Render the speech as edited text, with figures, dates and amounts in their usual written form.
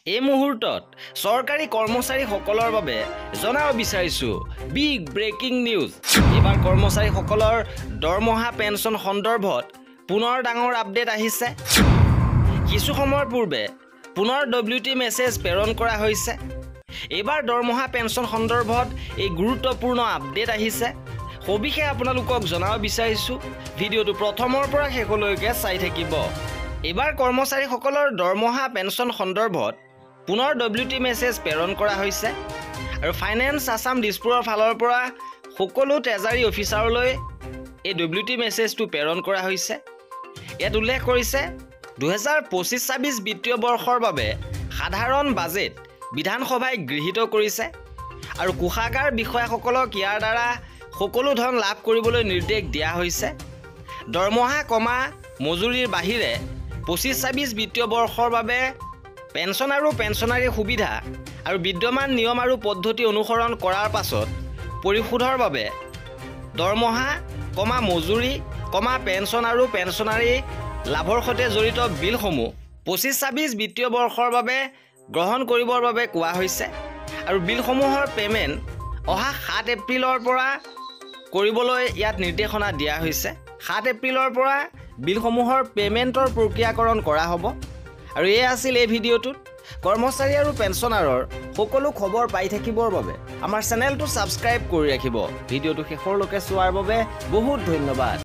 এই মুহূৰ্তত চৰকাৰী কৰ্মচাৰীসকলৰ বাবে জনাব বিচাৰিছোঁ বিগ ব্ৰেকিং নিউজ। এইবাৰ কৰ্মচাৰীসকলৰ দৰমহা পেঞ্চন সন্দৰ্ভত পুনৰ ডাঙৰ আপডেট আহিছে। কিছু সময়ৰ পূৰ্বে পুনৰ WT মেছেজ প্ৰেৰণ কৰা হৈছে। এইবাৰ দৰমহা পেঞ্চন সন্দৰ্ভত এই গুৰুত্বপূৰ্ণ আপডেট আহিছে। সবিশেষ আপোনালোকক জনাব বিচাৰিছোঁ। ভিডিঅ'টো প্ৰথমৰ পৰা শেষলৈকে চাই থাকিব। এইবাৰ কৰ্মচাৰীসকলৰ দৰমহা পেঞ্চন সন্দৰ্ভত পুনৰ WT মেছেজ প্ৰেৰণ কৰা হৈছে আৰু ফাইনেন্স আছাম দিছপুৰৰ ফালৰ পৰা সকলো ট্ৰেজাৰী অফিচাৰলৈ এই WT মেছেজটো প্ৰেৰণ কৰা হৈছে। ইয়াত উল্লেখ কৰিছে 2025-26 বিত্তীয় বৰ্ষৰ বাবে সাধাৰণ বাজেট বিধানসভাই গৃহীত কৰিছে আৰু কোষাগাৰ বিষয়াসকলক ইয়াৰ দ্বাৰা সকলো ধন লাভ কৰিবলৈ নিৰ্দেশ দিয়া হৈছে। দৰমহা কমা মজুৰিৰ বাহিৰে 25-26 বিত্তীয় বৰ্ষৰ বাবে পেঞ্চন আৰু পেঞ্চনাৰী সুবিধা আৰু বিদ্যমান নিয়ম আৰু পদ্ধতি অনুসৰণ কৰাৰ পাছত পৰিশোধৰ বাবে দৰমহা কমা মজুৰি কমা পেঞ্চন আৰু পেঞ্চনাৰী লাভৰ সৈতে জড়িত বিলসমূহ 25-26 বিত্তীয় বৰ্ষৰ বাবে গ্ৰহণ কৰিবৰ বাবে কোৱা হৈছে আৰু বিলসমূহৰ পে'মেণ্ট অহা 7 এপ্ৰিলৰ পৰা কৰিবলৈ ইয়াত নিৰ্দেশনা দিয়া হৈছে। 7 এপ্ৰিলৰ পৰা বিলসমূহৰ পে'মেণ্টৰ প্ৰক্ৰিয়াকৰণ কৰা হ'ব। আৰু এই আছিল এই ভিডিঅ'টোত। কৰ্মচাৰী আৰু পেঞ্চনাৰৰ সকলো খবৰ পাই থাকিবৰ বাবে আমাৰ চেনেলটো ছাবস্ক্ৰাইব কৰি ৰাখিব। ভিডিঅ'টো শেষলৈকে চোৱাৰ বাবে বহুত ধন্যবাদ।